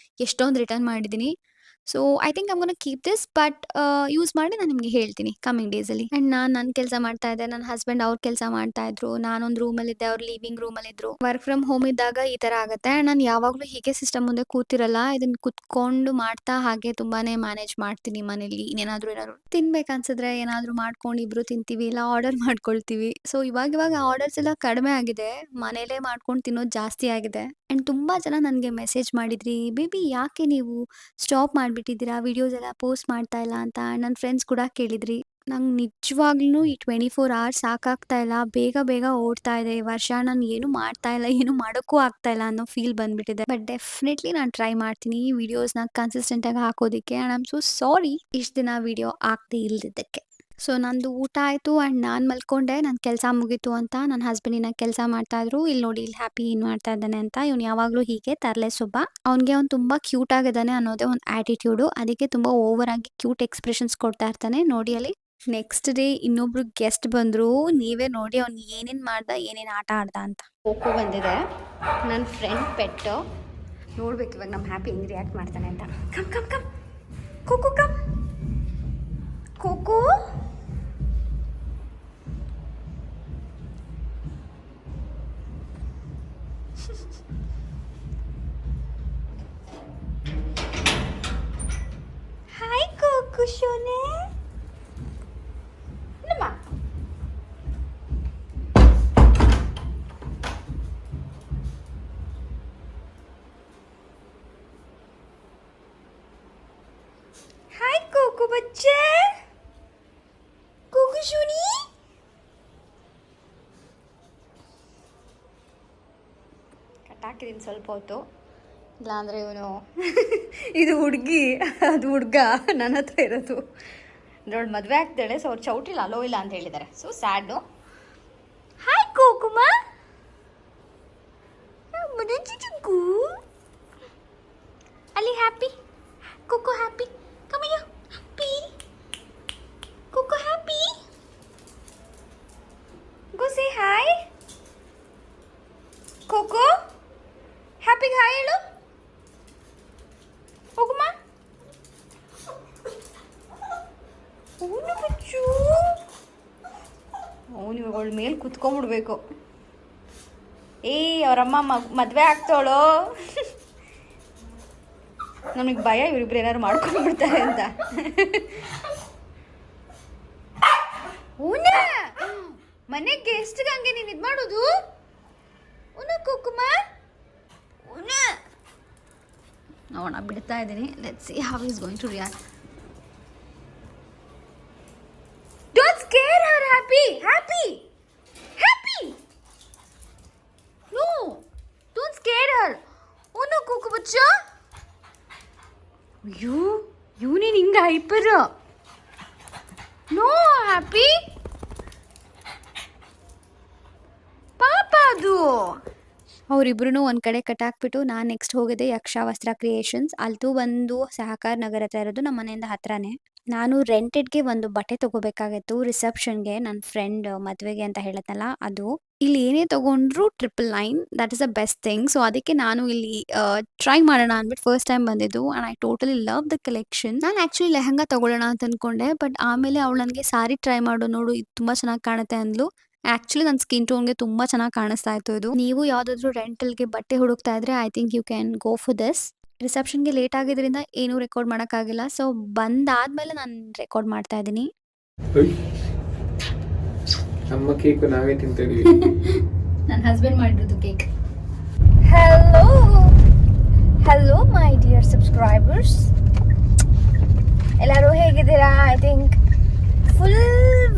ಎಷ್ಟೊಂದು ರಿಟರ್ನ್ ಮಾಡಿದ್ದೀನಿ. So I think I am gonna keep this, but use ಮಾಡಿ ನಾನು ನಿಮಗೆ ಹೇಳ್ತೀನಿ ಕಮಿಂಗ್ ಡೇಸಲ್ಲಿ. ಆ್ಯಂಡ್ ನಾನು ನನ್ನ ಕೆಲಸ ಮಾಡ್ತಾ ಇದ್ದೆ, ನನ್ನ ಹಸ್ಬೆಂಡ್ ಅವ್ರ ಕೆಲಸ ಮಾಡ್ತಾ ಇದ್ರು, ನಾನೊಂದು ರೂಮಲ್ಲಿದ್ದೆ, ಅವ್ರು ಲಿವಿಂಗ್ ರೂಮಲ್ಲಿದ್ದರು. ವರ್ಕ್ ಫ್ರಮ್ ಹೋಮ್ ಇದ್ದಾಗ ಈ ಥರ ಆಗುತ್ತೆ. ಆ್ಯಂಡ್ ನಾನು ಯಾವಾಗಲೂ ಹೀಗೆ ಸಿಸ್ಟಮ್ ಮುಂದೆ ಕೂತಿರಲ್ಲ, ಇದನ್ನು ಕುತ್ಕೊಂಡು ಮಾಡ್ತಾ ಹಾಗೆ ತುಂಬಾ ಮ್ಯಾನೇಜ್ ಮಾಡ್ತೀನಿ ಮನೇಲಿ. ಏನಾದರೂ ತಿನ್ಬೇಕನ್ಸಿದ್ರೆ ಏನಾದರೂ ಮಾಡ್ಕೊಂಡು ಇಬ್ಬರು ತಿಂತೀವಿ, ಇಲ್ಲ ಆರ್ಡರ್ ಮಾಡ್ಕೊಳ್ತೀವಿ. ಸೊ ಇವಾಗ ಆರ್ಡರ್ಸ್ ಎಲ್ಲ ಕಡಿಮೆ ಆಗಿದೆ, ಮನೇಲೇ ಮಾಡ್ಕೊಂಡು ತಿನ್ನೋದು ಜಾಸ್ತಿ ಆಗಿದೆ. ಆ್ಯಂಡ್ ತುಂಬ ಜನ ನನಗೆ ಮೆಸೇಜ್ ಮಾಡಿದ್ರಿ, ಬೇಬಿ ಯಾಕೆ ನೀವು ಸ್ಟಾಪ್ ಮಾಡಿಬಿಟ್ಟಿದ್ದೀರಾ, ವೀಡಿಯೋಸ್ ಎಲ್ಲ ಪೋಸ್ಟ್ ಮಾಡ್ತಾ ಇಲ್ಲ ಅಂತ. ನನ್ನ ಫ್ರೆಂಡ್ಸ್ ಕೂಡ ಕೇಳಿದ್ರಿ. ನಂಗೆ ನಿಜವಾಗ್ಲೂ ಈ 24 ಅವರ್ಸ್ ಸಾಕಾಗ್ತಾ ಇಲ್ಲ, ಬೇಗ ಓಡ್ತಾ ಇದೆ ಈ ವರ್ಷ. ನಾನು ಏನು ಮಾಡ್ತಾ ಇಲ್ಲ, ಏನು ಮಾಡೋಕ್ಕೂ ಆಗ್ತಾ ಇಲ್ಲ ಅನ್ನೋ ಫೀಲ್ ಬಂದ್ಬಿಟ್ಟಿದೆ. ಬಟ್ ಡೆಫಿನೆಟ್ಲಿ ನಾನು ಟ್ರೈ ಮಾಡ್ತೀನಿ ಈ ವಿಡಿಯೋಸ್ನ ಕನ್ಸಿಸ್ಟೆಂಟಾಗಿ ಹಾಕೋದಕ್ಕೆ. And I am so sorry ಇಷ್ಟು ದಿನ ವಿಡಿಯೋ ಆಗ್ದೇ ಇಲ್ದಿದ್ದಕ್ಕೆ. ಸೊ ನಂದು ಊಟ ಆಯಿತು ಆ್ಯಂಡ್ ನಾನು ಮಲ್ಕೊಂಡೆ, ನನ್ನ ಕೆಲಸ ಮುಗೀತು ಅಂತ. ನನ್ನ ಹಸ್ಬೆಂಡಿನ ಕೆಲಸ ಮಾಡ್ತಾಯಿದ್ರು. ಇಲ್ಲಿ ನೋಡಿ ಇಲ್ಲಿ ಹ್ಯಾಪಿ ಏನು ಮಾಡ್ತಾ ಇದ್ದಾನೆ ಅಂತ. ಇವ್ನು ಯಾವಾಗಲೂ ಹೀಗೆ ತರಲೆ ಸೊಬ್ಬ. ಅವ್ನಿಗೆ ಅವ್ನು ತುಂಬ ಕ್ಯೂಟ್ ಆಗಿದ್ದಾನೆ ಅನ್ನೋದೇ ಒಂದು ಆ್ಯಟಿಟ್ಯೂಡು, ಅದಕ್ಕೆ ತುಂಬ ಓವರ್ ಆಗಿ ಕ್ಯೂಟ್ ಎಕ್ಸ್ಪ್ರೆಷನ್ಸ್ ಕೊಡ್ತಾ ಇರ್ತಾನೆ. ನೋಡಿ ಅಲ್ಲಿ ನೆಕ್ಸ್ಟ್ ಡೇ ಇನ್ನೊಬ್ರು ಗೆಸ್ಟ್ ಬಂದರು. ನೀವೇ ನೋಡಿ ಅವ್ನು ಏನೇನು ಮಾಡ್ದ, ಏನೇನು ಆಟ ಆಡ್ದ ಅಂತ. ಕೋಕೋ ಬಂದಿದೆ, ನನ್ನ ಫ್ರೆಂಡ್ ಪೆಟ್ಟು. ನೋಡ್ಬೇಕು ಇವಾಗ ನಮ್ಮ ಹ್ಯಾಪಿ ಹೆಂಗೆ ರಿಯಾಕ್ಟ್ ಮಾಡ್ತಾನೆ ಅಂತ. Come come come Coco, come Coco. Hi Coco ಶೋನೆ. ನಮ್ಮ हाय कोको बच्चे, कोको ಶುನಿ. ಕಟ್ಟಾಕಿದ್ದೀನಿ ಸ್ವಲ್ಪ ಹೊತ್ತು, ಇಲ್ಲಾಂದರೆ ಇವನು ಇದು ಹುಡುಗಿ ಅದು ಹುಡುಗ ನನ್ನ ಹತ್ರ ಇರೋದು. ನೋಡಿ ಮದುವೆ ಆಗ್ತಾಳೆ, ಸೊ ಅವ್ರು ಚೌಟ್ರಿಲಿ ಅಲೋ ಇಲ್ಲ ಅಂತ ಹೇಳಿದ್ದಾರೆ. ಸೊ ಸ್ಯಾಡು. ಹಾಯ್ ಕೋಕುಮ, ಚಿಚುಕು ಅಲ್ಲಿ happy cocoa, happy come here, happy coco, happy go say hi coco, happy hi hello ಹೋಗುಮ್ಮ. ಅವನು ಬಚ್ಚು, ಅವನು ಇವಾಗ ಅವಳ ಮೇಲೆ ಕುತ್ಕೊಂಡ್ಬಿಡ್ಬೇಕು. ಅವರಮ್ಮ ಮದುವೆ ಆಗ್ತಾಳೋ. ನಮಗೆ ಭಯ ಇವರಿಬ್ರು ಏನಾದ್ರು ಮಾಡ್ಕೊಂಡ್ಬಿಡ್ತಾರೆ ಅಂತ. ಊನ ಮನೆಗೆ ಗೆಸ್ಟ್ಗೆ ಹಂಗೆ ನೀನು ಇದು ಮಾಡೋದು. ಉನ ಕುಕುಮ ಉನ. ನೋಡೋಣ, ಬಿಡ್ತಾ ಇದ್ದೀನಿ. Let's see how is going to react. Don't scare her. Happy happy happy. No don't scare her. ಉನ ಕುಕು ಬಚ್ಚ. ಅಯ್ಯೋ ಇವನೇನು ಹಿಂಗೆ ಹೈಪರ್. ನೋ ಹ್ಯಾಪಿ ಪಾಪ ಅದು. ಅವರಿಬ್ರು ಒಂದು ಕಡೆ ಕಟ್ಟಾಕ್ಬಿಟ್ಟು ನಾನು ನೆಕ್ಸ್ಟ್ ಹೋಗಿದ್ದೆ ಯಕ್ಷಾವಸ್ತ್ರ ಕ್ರಿಯೇಷನ್ಸ್. ಅಲ್ಲೂ ಒಂದು ಸಹಕಾರ ನಗರ ಹತ್ರ ಇರೋದು, ನಮ್ಮ ಮನೆಯಿಂದ ಹತ್ರನೇ. ನಾನು ರೆಂಟೆಡ್ಗೆ ಒಂದು ಬಟ್ಟೆ ತೊಗೋಬೇಕಾಗಿತ್ತು ರಿಸೆಪ್ಷನ್ಗೆ, ನನ್ನ ಫ್ರೆಂಡ್ ಮದುವೆಗೆ ಅಂತ ಹೇಳತ್ತಲ್ಲ ಅದು. ಇಲ್ಲಿ ಏನೇ ತೊಗೊಂಡ್ರು 999, that is the best thing. So ಅದಕ್ಕೆ ನಾನು ಇಲ್ಲಿ ಟ್ರೈ ಮಾಡೋಣ ಅಂದ್ಬಿಟ್ಟು ಫಸ್ಟ್ ಟೈಮ್ ಬಂದಿದ್ದು. And I totally love the collection. ನಾನು ಆ್ಯಕ್ಚುಲಿ ಲೆಹಂಗಾ ತೊಗೊಳ್ಳೋಣ ಅಂತ ಅಂದ್ಕೊಂಡೆ, ಬಟ್ ಆಮೇಲೆ ಅವಳು ನನಗೆ ಸಾರಿ ಟ್ರೈ ಮಾಡು ನೋಡು, ಇದು ತುಂಬ ಚೆನ್ನಾಗಿ ಕಾಣುತ್ತೆ ಅಂದ್ಲು. ಆ್ಯಕ್ಚುಲಿ ನನ್ನ ಸ್ಕಿನ್ ಟೋನ್ಗೆ ತುಂಬ ಚೆನ್ನಾಗಿ ಕಾಣಿಸ್ತಾ ಇತ್ತು ಇದು. ನೀವು ಯಾವುದಾದ್ರೂ ರೆಂಟಲ್ಗೆ ಬಟ್ಟೆ ಹುಡುಕ್ತಾ ಇದ್ರೆ I think you can go for this. ರಿಸೆಪ್ಷನ್ಗೆ ಲೇಟ್ ಆಗಿದ್ರಿಂದ ಏನೂ ರೆಕಾರ್ಡ್ ಮಾಡೋಕ್ಕಾಗಿಲ್ಲ. ಸೊ ಬಂದಾದ್ಮೇಲೆ ನಾನು ರೆಕಾರ್ಡ್ ಮಾಡ್ತಾ ಇದ್ದೀನಿ. ನಮ್ಮ ಕೇಕ್ ನಾವೇ ತಿಂತಿದೀವಿ. ನನ್ನ ಹಸ್ಬೆಂಡ್ ಮಾಡಿರೋದು cake. Hello hello my dear subscribers, ಎಲ್ಲರೂ ಹೇಗಿದ್ದೀರಾ? ಐ ಥಿಂಕ್ ಫುಲ್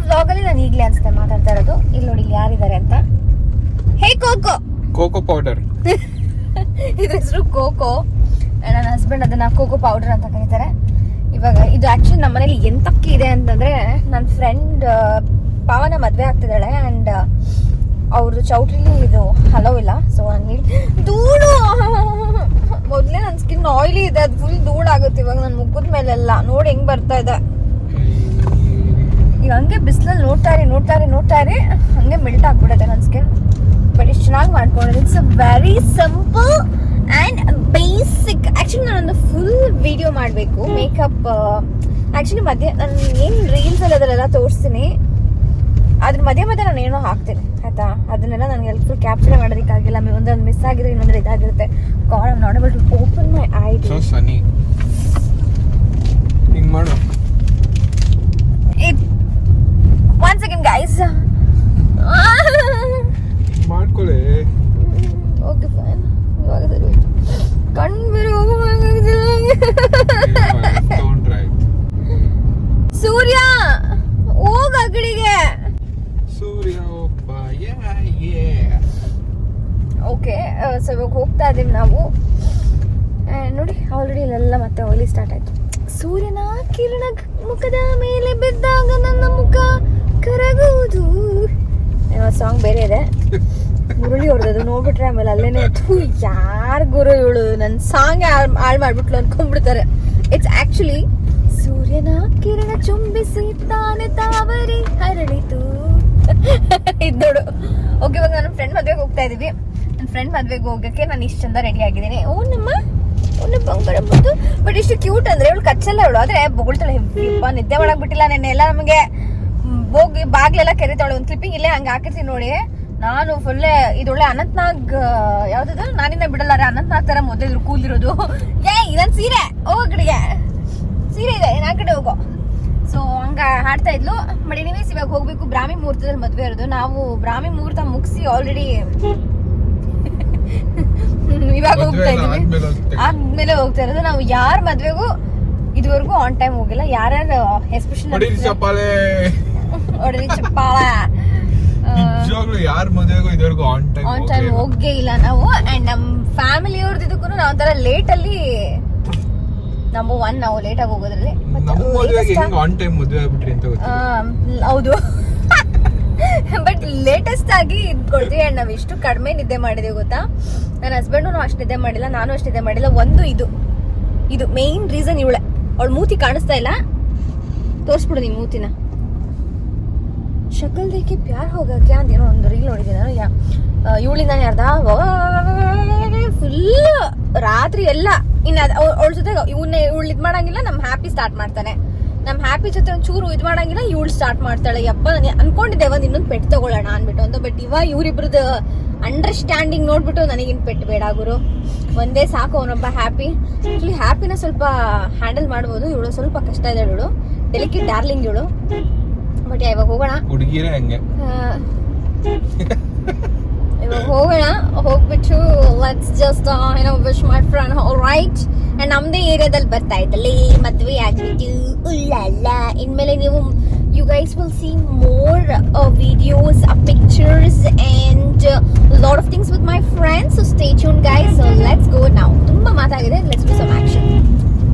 ವ್ಲಾಗಲ್ಲಿ ನಾನು ಈಗಲೇ ಅನಿಸುತ್ತೆ ಮಾತಾಡ್ತಾ ಇರೋದು. ಇಲ್ಲಿ ನೋಡಿ ಇಲ್ಲಿ ಯಾರಿದ್ದಾರೆ ಅಂತ. ಹೇ ಕೋಕೋ. Cocoa powder. ಇದ್ರ ಹೆಸರು ಕೋಕೋ. ನನ್ನ ಹಸ್ಬೆಂಡ್ ಅದನ್ನ ಕೋಕೋ ಪೌಡರ್ ಅಂತ ಕರೀತಾರೆ. ಇವಾಗ ಇದು ಆಕ್ಚುಲಿ ನಮ್ಮ ಮನೇಲಿ ಎಂತಕ್ಕೆ ಇದೆ ಅಂತಂದ್ರೆ, ನನ್ನ ಫ್ರೆಂಡ್ ಪಾವನ ಮದ್ವೆ ಆಗ್ತಿದ್ದಾಳೆ ಅಂಡ್ ಅವ್ರದ್ದು ಚೌಟ್ರಿಲಿ ಇದು ಹಲೋ ಇಲ್ಲ. ಸೊ ನಾನು ಧೂಳು, ಮೊದಲೇ ನನ್ನ ಸ್ಕಿನ್ ಆಯಿಲಿ ಇದೆ, ಅದು ಫುಲ್ ಧೂಳಾಗುತ್ತೆ ಇವಾಗ ನನ್ನ ಮುಖದ ಮೇಲೆಲ್ಲ. ನೋಡಿ ಹೆಂಗ್ ಬರ್ತಾ ಇದೆ ಈಗ. ಹಂಗೆ ಬಿಸಿಲಲ್ಲಿ ನೋಡ್ತಾ ಇರಿ ಹಂಗೆ ಮೆಲ್ಟ್ ಆಗ್ಬಿಡುತ್ತೆ ನನ್ನ ಸ್ಕಿನ್. ಬಟ್ ಇಷ್ಟು ಚೆನ್ನಾಗಿ ಮಾಡ್ಕೊಂಡಿದೆ. It's a very simple and basic. Actually ನಾನೊಂದು ಫುಲ್ ವಿಡಿಯೋ ಮಾಡಬೇಕು ಮೇಕಪ್. ಆ್ಯಕ್ಚುಲಿ ನಾನು ಏನು ರೀಲ್ಸಲ್ಲಿ ಅದರೆಲ್ಲ ತೋರಿಸ್ತೀನಿ, ಅದ್ರ ಮಧ್ಯೆ ನಾನು ಏನೋ ಹಾಕ್ತೀನಿ ಆಯ್ತಾ. ಅದನ್ನೆಲ್ಲ ನನಗೆ ಫುಲ್ ಕ್ಯಾಪ್ಚರ್ ಮಾಡೋದಕ್ಕಾಗಿಲ್ಲ. ಒಂದೊಂದು ಮಿಸ್ ಆಗಿದ್ರೆ ಇನ್ನೊಂದು ಇದಾಗಿರುತ್ತೆ. God I am not able to open my eye. So Sunny ಹಿಂಗ್ ಮಾಡು. ಒನ್ ಸೆಕೆಂಡ್ ಗೈಸ್, ಮಾಡ್ಕೊಳ್ಳಿ. Okay fine. ಇವಾಗ ಸರಿ ಕಣ್ಣು ಬೇರೆ ಸೂರ್ಯ ಹೋಗ ಅಗಡಿಗೆ. ಸೂರ್ಯ ಒಬ್ಬ. ಓಕೆ, ಸೊ ಇವಾಗ ಹೋಗ್ತಾ ಇದೀವಿ ನಾವು. ನೋಡಿ ಆಲ್ರೆಡಿ ಇಲ್ಲೆಲ್ಲ ಮತ್ತೆ ಆಯಿಲಿ ಸ್ಟಾರ್ಟ್ ಆಯ್ತು. ಸೂರ್ಯನ ಕಿರಣ ಮುಖದ ಮೇಲೆ ಬಿದ್ದಾಗ ನನ್ನ ಮುಖ ಕರಗುವುದು ಏನೋ ಸಾಂಗ್ ಬೇರೆ ಇದೆ, ಮುರಳಿ ಅವ್ರದ್ದು. ನೋಡ್ಬಿಟ್ರೆ ಆಮೇಲೆ ಅಲ್ಲೇನೆ ಯಾರು ಗುರು ಇವಳು ನನ್ನ ಸಾಂಗ್ ಹಾಳು ಮಾಡ್ಬಿಟ್ಲು ಅನ್ಕೊಂಡ್ಬಿಡ್ತಾರೆ. ಇಟ್ಸ್ ಆಕ್ಚುಲಿ ಸೂರ್ಯನ ಕಿರಣ ಚುಂಬಿಸಿ ತಾನೆ ತಾವರಿ ಹರಳಿತು ಇದು ನೋಡು. ಓಕೆ, ಇವಾಗ ನನ್ನ ಫ್ರೆಂಡ್ ಮದ್ವೆಗೆ ಹೋಗ್ತಾ ಇದೀವಿ. ನನ್ನ ಫ್ರೆಂಡ್ ಮದ್ವೆಗೆ ಹೋಗಕ್ಕೆ ನಾನು ಇಷ್ಟು ಚಂದ ರೆಡಿ ಆಗಿದ್ದೀನಿ. ಬಂಗಾರ ಬಂದು ಬಟ್ ಇಷ್ಟು ಕ್ಯೂಟ್ ಅಂದ್ರೆ ಇವಳು ಕಚ್ಚಲ್ಲ ಇವಳು, ಆದ್ರೆ ಬೊಗಳ್ತಾಳೆ. ನಿದ್ದೆ ಮಾಡಕ್ ಬಿಟ್ಟಿಲ್ಲ ನೆನ್ನೆ ಎಲ್ಲ ನಮಗೆ. ಹೋಗಿ ಬಾಗ್ಲೆಲ್ಲ ಕೆರಿತಾಳೆ. ಒಂದು ಕ್ಲಿಪ್ಪಿಂಗ್ ಇಲ್ಲೇ ಹಂಗೆ ಹಾಕಿರ್ತೀನಿ ನೋಡಿ. ನಾನು ಫುಲ್ಲೇ ಇದೊಳ್ಳೆ ಅನಂತ್ನಾಗ್ ಯಾವ್ದದು ನಾನಿನ್ನ ಬಿಡಲ್ಲಾರೆ ಅನಂತ್ನಾಗ್ ತರ ಮೊದಲು ಕೂಲಿರೋದು. ಇದನ್ ಸೀರೆ ಹೋಗಡಿಗೆ ಸೀರೆ ಇದೆ ಆ ಕಡೆ ಹೋಗೋ. ಸೊ ಹಂಗ ಹಾಡ್ತಾ ಇದ್ಲು. ಬಟ್ ಎನಿವೇಸ್ ಇವಾಗ ಹೋಗ್ಬೇಕು. ಬ್ರಾಹ್ಮಿ ಮುಹೂರ್ತದಲ್ಲಿ ಮದ್ವೆ ಇರೋದು. ನಾವು ಬ್ರಾಹ್ಮಿ ಮುಹೂರ್ತ ಮುಗಿಸಿ ಆಲ್ರೆಡಿ ಇವಾಗ ಹೋಗ್ತಾ ಇದೀವಿ. ಆದ್ಮೇಲೆ ಹೋಗ್ತಾ ಇರೋದು. ನಾವು ಯಾರ ಮದ್ವೆಗೂ ಇದುವರೆಗೂ ಆನ್ ಟೈಮ್ ಹೋಗಿಲ್ಲ. ಯಾರ್ಯಾರು ಎಸ್ಪೆಷಲಿ ಹೊಡೆದಿ ಚಪ್ಪಾಳ ಯಾರ ಮದುವೆಗೂ ಇದುವರೆಗೂ ಆನ್ ಟೈಮ್ ಹೋಗೇ ಇಲ್ಲ ನಾವು. ಅಂಡ್ ನಮ್ ಫ್ಯಾಮಿಲಿ ಅವ್ರದ್ದು ಇದಕ್ಕೂ ನಾವು ಒಂಥರ ಲೇಟ್ ಅಲ್ಲಿ ನಂಬರ್ 1 ನಾವು ಲೇಟ್ ಆಗಿ ಹೋಗೋದ್ರಲ್ಲಿ. ಹೌದು, ಬಟ್ ಲೇಟೆಸ್ಟ್ ಆಗಿ ಇದ್ಕೊಳ್ತೀವಿ. ಅಂಡ್ ನಾವ್ ಇಷ್ಟು ಕಡಿಮೆ ನಿದ್ದೆ ಮಾಡಿದೀವಿ ಗೊತ್ತಾ. ನನ್ನ ಹಸ್ಬೆಂಡು ಅಷ್ಟು ನಿದ್ದೆ ಮಾಡಿಲ್ಲ, ನಾನು ಅಷ್ಟು ನಿದ್ದೆ ಮಾಡಿಲ್ಲ. ಒಂದು ಇದು ಮೇನ್ ರೀಸನ್ ಇವಳೆ. ಅವಳು ಮೂತಿ ಕಾಣಿಸ್ತಾ ಇಲ್ಲ. ತೋರಿಸ್ಬಿಡು ನೀ ಮೂತಿನ. ಶಕಲ್ ದೇಖಿ ಪ್ಯಾರ್ ಹೋಗಕ್ಕೆ ಅಂತ ಏನೋ ಒಂದು ರೀಲ್ ನೋಡಿದ್ದೆ ನಾನು. ಇವಳಿಂದ ಯಾರ್ದ ಫುಲ್ ರಾತ್ರಿ ಎಲ್ಲ ಇನ್ನು ಅವಳ ಜೊತೆ ಇವಳು ಇದ್ ಮಾಡಂಗಿಲ್ಲ. ನಮ್ ಹ್ಯಾಪಿ ಸ್ಟಾರ್ಟ್ ಮಾಡ್ತಾನೆ. ನಮ್ ಹ್ಯಾಪಿ ಜೊತೆ ಒಂಚೂರು ಇದ್ ಮಾಡಂಗಿಲ್ಲ. ಇವಳು ಸ್ಟಾರ್ಟ್ ಮಾಡ್ತಾಳೆ. ಯಪ್ಪ ನಾನು ಅನ್ಕೊಂಡಿದ್ದೆ ಒಂದ್ ಇನ್ನೊಂದು ಪೆಟ್ಟು ತಗೊಳ್ಳೋಣ ಅನ್ಬಿಟ್ಟು ಅಂತ. ಬಟ್ ಇವ್ರಿಬ್ರದ್ದು ಅಂಡರ್ಸ್ಟ್ಯಾಂಡಿಂಗ್ ನೋಡ್ಬಿಟ್ಟು ನನಗಿನ್ ಪೆಟ್ಟು ಬೇಡ ಗುರು, ಒಂದೇ ಸಾಕು. ಅವನೊಬ್ಬ ಹ್ಯಾಪಿ. ಆಕ್ಚುಲಿ ಹ್ಯಾಪಿನ ಸ್ವಲ್ಪ ಹ್ಯಾಂಡಲ್ ಮಾಡ್ಬೋದು. ಇವಳು ಸ್ವಲ್ಪ ಕಷ್ಟ ಇದೆ. ಇವಳು ಡೆಲಿಕೇಟ್ ಡಾರ್ಲಿಂಗ್ ಇವಳು. ಬಟ್ ಇವಾಗ ಹೋಗೋಣ. ಹುಡುಗಿರೇ ಹಂಗೆ. ಇವಾಗ ಹೋಗೋಣ. ಹೋಗ್ಬಿಟ್ಟು let's just wish my friend all right. And ನಮ್ದೇ ಏರಿಯಾದಲ್ಲಿ ಬರ್ತಾ ಇದ್ದಲ್ಲಿ ಮದ್ವೆ ಆಗ್ಬಿಟ್ಟು ಉಳ್ಳಲ್ಲ. ಇನ್ಮೇಲೆ ನೀವು you guys will see more videos, pictures and lot of things with my friends. So stay tuned guys. So let's go now. ತುಂಬಾ ಮಾತಾಗಿದೆ. Let's do some action.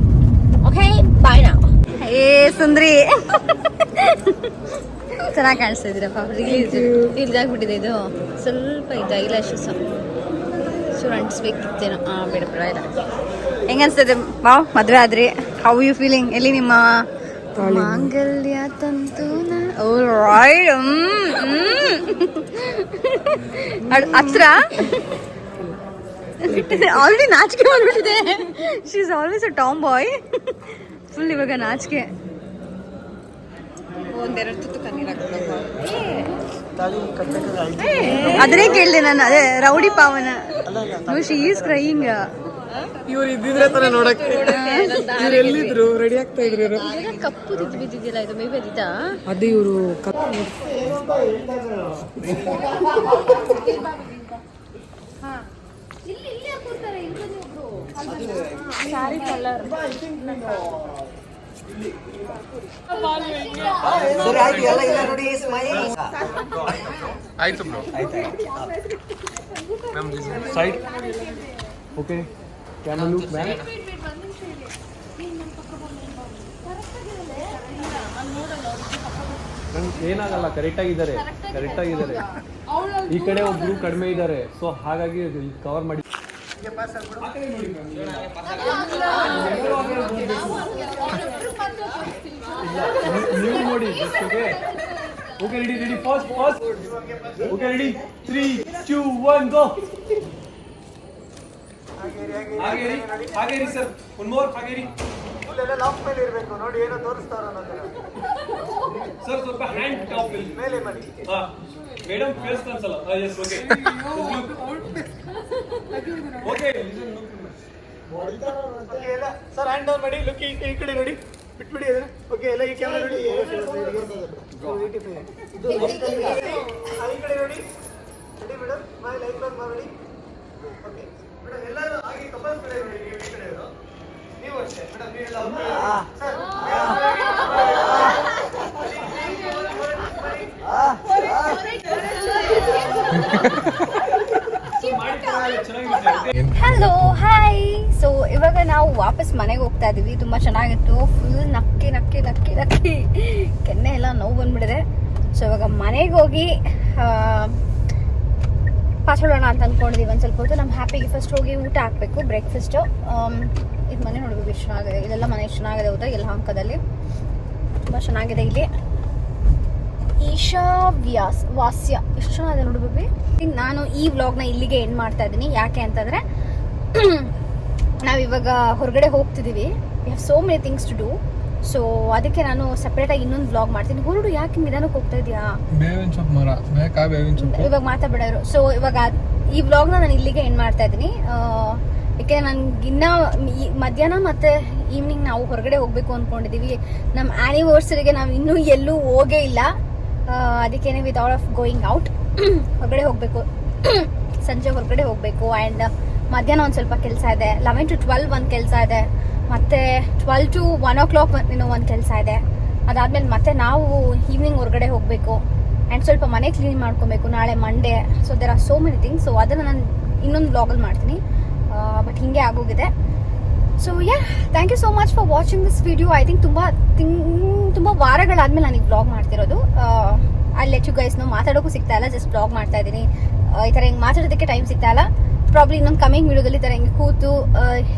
Okay, bye now. Hey ಸುಂದ್ರಿ, ಚೆನ್ನಾಗಿ ಕಾಣಿಸ್ತಾ ಇದ್ದೀರಪ್ಪ. ಇದಾಗ್ಬಿಟ್ಟಿದೆ ಇದು. ಸ್ವಲ್ಪ ಇದು ಐಲ್ಯಾಶಸ್ ಚೂರು ಅಂಟಿಸ್ಬೇಕಿತ್ತೇನೋ. ಬೇಡ ಇಲ್ಲ. ಹೆಂಗ ಅನ್ಸ್ತದೆ ಮಾವ್? ಮದ್ವೆ ಆದ್ರಿ, ಹೌ ಯು ಫೀಲಿಂಗ್? ಎಲ್ಲಿ ನಿಮ್ಮ ಮಾಂಗಲ್ಯ ತಂತು? ಹತ್ರ ಆಲ್ರೆಡಿ ನಾಚಿಕೆ ಬಂದ್ಬಿಟ್ಟಿದೆ. She is always a tomboy. Full ಇವಾಗ ನಾಚಿಕೆ. ಒಂದೆರಡು ತುತ್ತು ಕಣ್ಣೀರ್ ಅದನ್ನೇ ಕೇಳಿದೆ ನಾನು. ಅದೇ ರೌಡಿ ಪಾವನ. She is crying. ಇವ್ರು ಇದ್ದಿದ್ರೆ ತರ ನೋಡಕ್ಕೆ ಎಲ್ಲಿದ್ರು ರೆಡಿ ಆಗ್ತಾ ಇದ್ರು. ಕಪ್ಪು ಬಿದ್ದಿದ್ದಿಲ್ಲ ಇದು ಮೇ ಬಿ ಅದಿತಾ? ಅದೇ ಇವರು ಸ್ಯಾರಿ ಕಲರ್ ಸರಿ ಆಯ್ತು ಎಲ್ಲ ಇಲ್ಲ ನೋಡಿ ಸ್ಮೈಲ್ ಆಯ್ತು bro side okay can look man ಏನಾಗಲ್ಲ ಕರೆಕ್ಟಾಗಿದ್ದಾರೆ ಈ ಕಡೆ ಒಬ್ರು ಕಡಿಮೆ ಇದ್ದಾರೆ ಸೊ ಹಾಗಾಗಿ ಕವರ್ ಮಾಡಿ ನೀವು ನೋಡಿ okay ready fast okay ready 3 2 1 ಗೋ ಹಾಗೇರಿ ಸರ್ ಒನ್ ಮೋರ್ ಹಾಗೇರಿ ಲಾಕ್ ಮೇಲೆ ಇರಬೇಕು ನೋಡಿ ಏನೋ ತೋರಿಸ್ತಾರ ಸರ್ ಸ್ವಲ್ಪ ಹ್ಯಾಂಡ್ ಟಾಪ್ ಮೇಲೆ ಮಾಡಿ ಹಾ ಮೇಡಮ್ ಫೇಸ್ ಕಾಣಿಸಲ್ಲ ಎಸ್ ಓಕೆ ಓಕೆ ಓಕೆ ಎಲ್ಲ ಸರ್ ಹ್ಯಾಂಡ್ ಡೌನ್ ಮಾಡಿ ಲುಕ್ ಈ ಕಡೆ ನೋಡಿ ಬಿಟ್ಬಿಡಿ ಅದನ್ನ ಓಕೆ ಎಲ್ಲ ಈ ಕ್ಯಾಮೆರಾ ನೋಡಿ ಈ ಕಡೆ ನೋಡಿ ರೆಡಿ ಮೇಡಮ್ ಸ್ಮೈಲ್ ಐಕಾನ್ ಮಾಡಿ ಓಕೆ ಮೇಡಮ್ ಎಲ್ಲರೂ ಆಗಿ ಕಪಲ್ಸ್ ಕಡೆ ನೋಡಿ ನೀವು ಈ ಕಡೆ ಇರೋ ನೀವು ಅಷ್ಟೇ ಮೇಡಮ್ ನೀವೆಲ್ಲ ಸರ್ ಹಲೋ ಹಾಯ್ ಸೊ ಇವಾಗ ನಾವು ವಾಪಸ್ ಮನೆಗೆ ಹೋಗ್ತಾ ಇದೀವಿ. ತುಂಬ ಚೆನ್ನಾಗಿತ್ತು. ಫುಲ್ ನಕ್ಕಿ ಕೆನ್ನೆ ಎಲ್ಲ ನೋವು ಬಂದ್ಬಿಡಿದೆ. ಸೊ ಇವಾಗ ಮನೆಗೆ ಹೋಗಿ ಪಾಚೋಳೋಣ ಅಂತ ಅಂದ್ಕೊಂಡಿದ್ದೀವಿ. ಒಂದು ಸ್ವಲ್ಪ ಹೊತ್ತು ನಮ್ಮ ಹ್ಯಾಪಿಗೆ ಫಸ್ಟ್ ಹೋಗಿ ಊಟ ಹಾಕಬೇಕು, ಬ್ರೇಕ್ಫಾಸ್ಟು. ಇದು ಮನೆ ನೋಡ್ಬೇಕು ಎಷ್ಟು ಚೆನ್ನಾಗಿದೆ. ಇದೆಲ್ಲ ಮನೆ ಎಷ್ಟು ಚೆನ್ನಾಗಿದೆ ಹೌದಾ, ಎಲ್ಲ ಹಂಕದಲ್ಲಿ ತುಂಬ ಚೆನ್ನಾಗಿದೆ. ಇಲ್ಲಿ ವಾಸ್ಯ ಎಷ್ಟು ಚೆನ್ನಾಗಿದೆ ನೋಡ್ಬೇಕು. ನಾನು ಈ ವ್ಲಾಗ್ನ ಇಲ್ಲಿಗೆ ಎಂಡ್ ಮಾಡ್ತಾ ಇದ್ದೀನಿ. ಯಾಕೆ ಅಂತಂದರೆ ನಾವಿವಾಗ ಹೊರಗಡೆ ಹೋಗ್ತಿದ್ದೀವಿ. We have so many things to do. So ಅದಕ್ಕೆ ನಾನು ಸಪ್ರೇಟಾಗಿ ಇನ್ನೊಂದು ವ್ಲಾಗ್ ಮಾಡ್ತೀನಿ. ಹೊರಡು ಯಾಕೆ ನಿಧಾನಕ್ಕೆ ಹೋಗ್ತಾ ಇದೆಯಾ, ಬೇವಿನ ಸೊಪ್ಪು ಮರ ಬೇಕಾ? ಬೇವಿನ ಸೊಪ್ಪು ಇವಾಗ ಮಾತಾಡ್ಬಿಡೋರು. ಸೊ ಇವಾಗ ಈ ವ್ಲಾಗ್ನ ನಾನು ಇಲ್ಲಿಗೆ ಎಂಡ್ ಮಾಡ್ತಾ ಇದ್ದೀನಿ. ಯಾಕೆ ನನಗಿನ್ನ ಮಧ್ಯಾಹ್ನ ಮತ್ತು ಈವ್ನಿಂಗ್ ನಾವು ಹೊರಗಡೆ ಹೋಗಬೇಕು ಅಂದ್ಕೊಂಡಿದ್ದೀವಿ. ನಮ್ಮ ಆ್ಯನಿವರ್ಸರಿಗೆ ನಾವು ಇನ್ನೂ ಎಲ್ಲೂ ಹೋಗೇ ಇಲ್ಲ. ಅದಕ್ಕೇನೆ ವಿತೌಟ್ ಆಫ್ ಗೋಯಿಂಗ್ ಔಟ್ ಹೊರಗಡೆ ಹೋಗಬೇಕು. ಸಂಜೆ ಹೊರಗಡೆ ಹೋಗಬೇಕು. ಆ್ಯಂಡ್ ಮಧ್ಯಾಹ್ನ ಒಂದು ಸ್ವಲ್ಪ ಕೆಲಸ ಇದೆ. 11 to 12 ಒಂದು ಕೆಲಸ ಇದೆ. ಮತ್ತು 12 to 1 o'clock ಇನ್ನೂ ಒಂದು ಕೆಲಸ ಇದೆ. ಅದಾದಮೇಲೆ ಮತ್ತೆ ನಾವು ಈವ್ನಿಂಗ್ ಹೊರಗಡೆ ಹೋಗಬೇಕು. ಆ್ಯಂಡ್ ಸ್ವಲ್ಪ ಮನೆ ಕ್ಲೀನ್ ಮಾಡ್ಕೊಬೇಕು. ನಾಳೆ Monday. So there are so many things. So ಅದನ್ನು ನಾನು ಇನ್ನೊಂದು ವ್ಲಾಗಲ್ಲಿ ಮಾಡ್ತೀನಿ. ಬಟ್ ಹೀಗೆ ಆಗೋಗಿದೆ. So thank you so much for watching this video. I think ತುಂಬ ವಾರಗಳಾದ್ಮೇಲೆ ನಾನು ಈ ವ್ಲಾಗ್ ಮಾಡ್ತಿರೋದು. ಅಲ್ಲಿ ಲೆಟ್ ಯು ಗೈಸ್ ಮಾತಾಡೋಕ್ಕೂ ಸಿಗ್ತಾ ಇಲ್ಲ, ಜಸ್ಟ್ ವ್ಲಾಗ್ ಮಾಡ್ತಾ ಇದ್ದೀನಿ. ಈ ಥರ ಹಿಂಗೆ ಮಾತಾಡೋದಕ್ಕೆ ಟೈಮ್ ಸಿಗ್ತಾ ಇಲ್ಲ. ಪ್ರಾಬ್ಲಿ ಇನ್ನೊಂದು ಕಮಿಂಗ್ ವಿಡಿಯೋದಲ್ಲಿ ಈ ಥರ ಹಿಂಗೆ ಕೂತು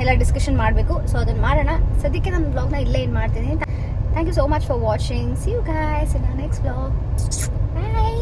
ಎಲ್ಲ ಡಿಸ್ಕಷನ್ ಮಾಡಬೇಕು. ಸೊ ಅದನ್ನು ಮಾಡೋಣ. ಸದ್ಯಕ್ಕೆ ನಾನು ವ್ಲಾಗ್ನ ಇಲ್ಲೇ ಏನು ಮಾಡ್ತೀನಿ. Thank you so much for watching. See you guys in next vlog. Bye.